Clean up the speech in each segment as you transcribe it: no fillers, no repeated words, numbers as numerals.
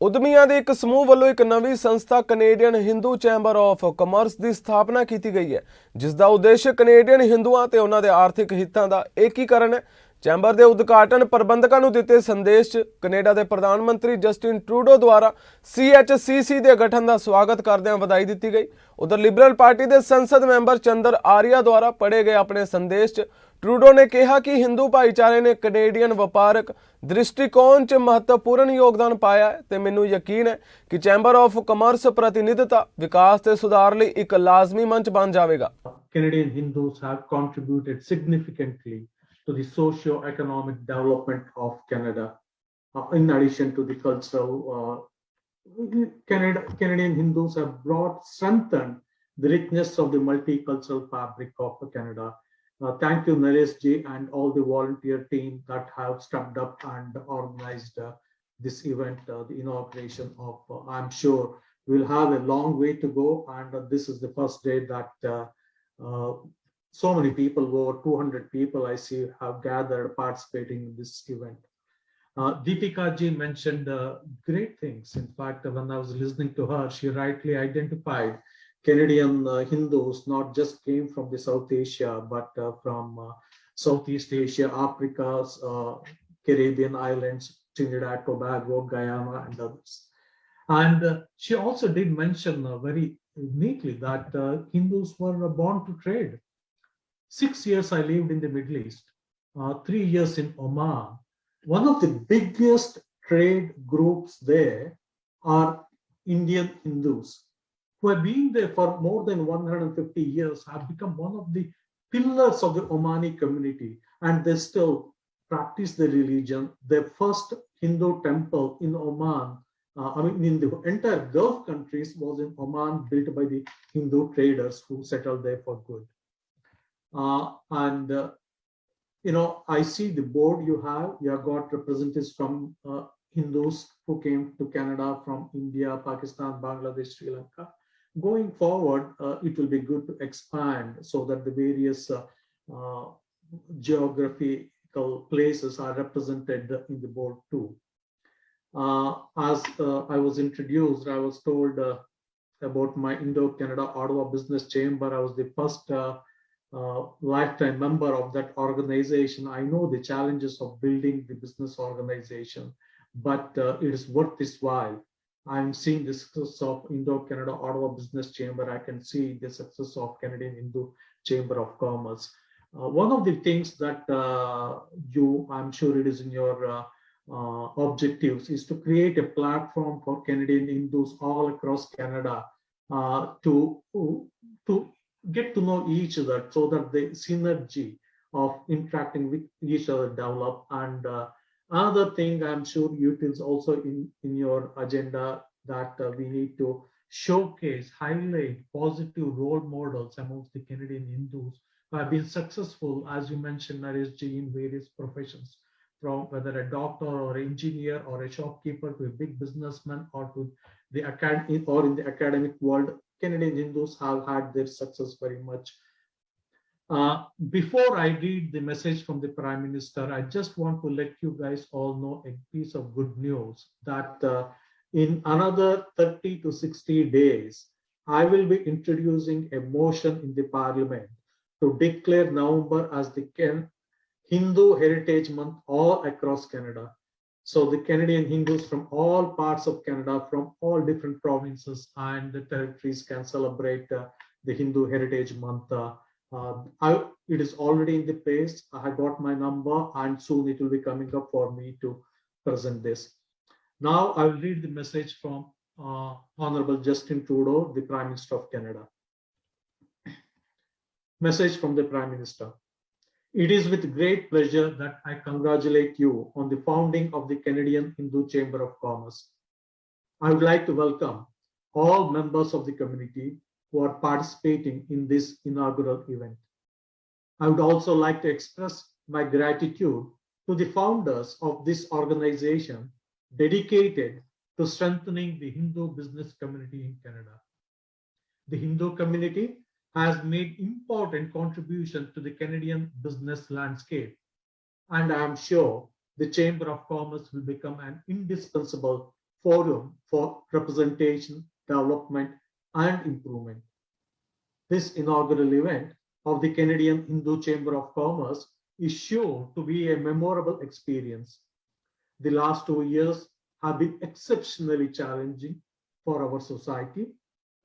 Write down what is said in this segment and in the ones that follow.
ਉਦਮੀਆਂ ਦੇ ਇੱਕ ਸਮੂਹ ਵੱਲੋਂ ਇੱਕ ਨਵੀਂ ਸੰਸਥਾ Canadian Hindu chamber of commerce ਦੀ ਸਥਾਪਨਾ ਕੀਤੀ ਗਈ ਹੈ, ਜਿਸ ਦਾ ਉਦੇਸ਼ ਕੈਨੇਡੀਅਨ ਹਿੰਦੂਆਂ ਤੇ ਉਹਨਾਂ ਦੇ ਆਰਥਿਕ ਹਿੱਤਾਂ ਦਾ ਏਕੀਕਰਨ ਹੈ। ਚੈਂਬਰ ਦੇ ਉਦਘਾਟਨ ਪ੍ਰਬੰਧਕਾਂ ਨੂੰ ਦਿੱਤੇ ਸੰਦੇਸ਼ 'ਚ ਕੈਨੇਡਾ ਦੇ ਪ੍ਰਧਾਨ ਮੰਤਰੀ ਜਸਟਿਨ ਟਰੂਡੋ ਦੁਆਰਾ CHCC ਦੇ ਗਠਨ ਦਾ ਸਵਾਗਤ ਕਰਦਿਆਂ ਵਧਾਈ ਦਿੱਤੀ ਗਈ। ਉਧਰ ਲਿਬਰਲ ਪਾਰਟੀ ਦੇ ਸੰਸਦ ਮੈਂਬਰ ਚੰਦਰ ਆਰੀਆ ਦੁਆਰਾ ਪੜ੍ਹੇ ਗਏ ਆਪਣੇ ਸੰਦੇਸ਼ 'ਚ ਟਰੂਡੋ ਨੇ ਕਿਹਾ ਕਿ ਹਿੰਦੂ ਭਾਈਚਾਰੇ ਨੇ ਕੈਨੇਡੀਅਨ ਵਪਾਰਕ ਦ੍ਰਿਸ਼ਟੀਕੋਣ 'ਚ ਮਹੱਤਵਪੂਰਨ ਯੋਗਦਾਨ ਪਾਇਆ ਹੈ ਤੇ ਮੈਨੂੰ ਯਕੀਨ ਹੈ ਕਿ ਚੈਂਬਰ ਆਫ ਕਮਰਸ ਪ੍ਰਤੀਨਿਧਤਾ ਵਿਕਾਸ ਤੇ ਸੁਧਾਰ ਲਈ ਇੱਕ ਲਾਜ਼ਮੀ ਮੰਚ ਬਣ ਜਾਵੇਗਾ। Canadian Hindus have contributed significantly to the socio-economic development of Canada. In addition to the cultural, Canadian Hindus have strengthened the richness of the multicultural fabric of Canada. Thank you, Naresh ji, and all the volunteer team that have stepped up and organized this event, the inauguration of. I'm sure we'll have a long way to go, and this is the first day that so many people, over 200 people, I see, have gathered participating in this event. Deepika ji mentioned great things. In fact, when I was listening to her, she rightly identified Canadian Hindus not just came from the South Asia, but from Southeast Asia, Africa, Caribbean islands, Trinidad, Tobago, Guyana, and others. And she also did mention very neatly that Hindus were born to trade. 6 years I lived in the Middle East, 3 years in Oman. One of the biggest trade groups there are Indian Hindus, who have been there for more than 150 years, have become one of the pillars of the Omani community, and they still practice the religion. Their first Hindu temple in Oman, in the entire Gulf countries, was in Oman, built by the Hindu traders who settled there for good. I see the board you have got representatives from Hindus who came to Canada from India, Pakistan, Bangladesh, Sri Lanka. Going forward, it will be good to expand so that the various geographical places are represented in the board too. As I was introduced, I was told about my Indo-Canada Ottawa Business Chamber. I was the first lifetime member of that organization. I know the challenges of building the business organization, but it is worth its while. I'm seeing the success of Indo-Canada Ottawa Business Chamber. I can see the success of Canadian Hindu Chamber of Commerce. One of the things that I'm sure it is in your objectives, is to create a platform for Canadian Hindus all across Canada to get to know each other, so that the synergy of interacting with each other develop. And another thing I'm sure it is also in your agenda, that we need to showcase, highlight positive role models amongst the Canadian Hindus who have been successful, as you mentioned, Naresh ji, in various professions, from whether a doctor or engineer or a shopkeeper to a big businessman, or to the in the academic world. Canadian Hindus have had their success very much. Before I read the message from the Prime Minister, I just want to let you guys all know a piece of good news, that in another 30 to 60 days, I will be introducing a motion in the Parliament to declare November as the Hindu Heritage Month all across Canada. So the Canadian Hindus from all parts of Canada, from all different provinces and the territories, can celebrate the Hindu Heritage Month. It is already in the place. I got my number, and soon it will be coming up for me to present this. Now I will read the message from Honorable Justin Trudeau, the Prime Minister of Canada. Message from the Prime Minister. It is with great pleasure that I congratulate you on the founding of the Canadian Hindu Chamber of Commerce. I would like to welcome all members of the community who are participating in this inaugural event. I would also like to express my gratitude to the founders of this organization dedicated to strengthening the Hindu business community in Canada. The Hindu community has made important contribution to the Canadian business landscape, and I am sure the Chamber of Commerce will become an indispensable forum for representation, development, and improvement. This inaugural event of the Canadian Hindu Chamber of Commerce is sure to be a memorable experience. The last 2 years have been exceptionally challenging for our society,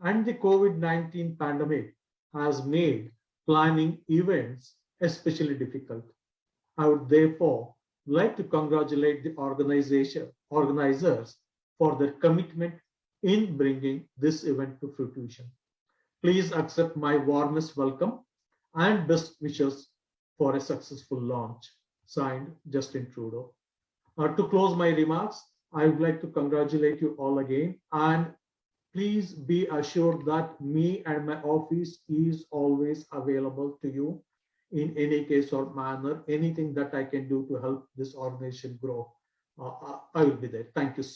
and the COVID-19 pandemic has made planning events especially difficult. I would therefore like to congratulate the organizers for their commitment in bringing this event to fruition. Please accept my warmest welcome and best wishes for a successful launch. Signed, Justin Trudeau. To close my remarks, I would like to congratulate you all again, and please be assured that me and my office is always available to you in any case or manner. Anything that I can do to help this organization grow, I will be there. Thank you so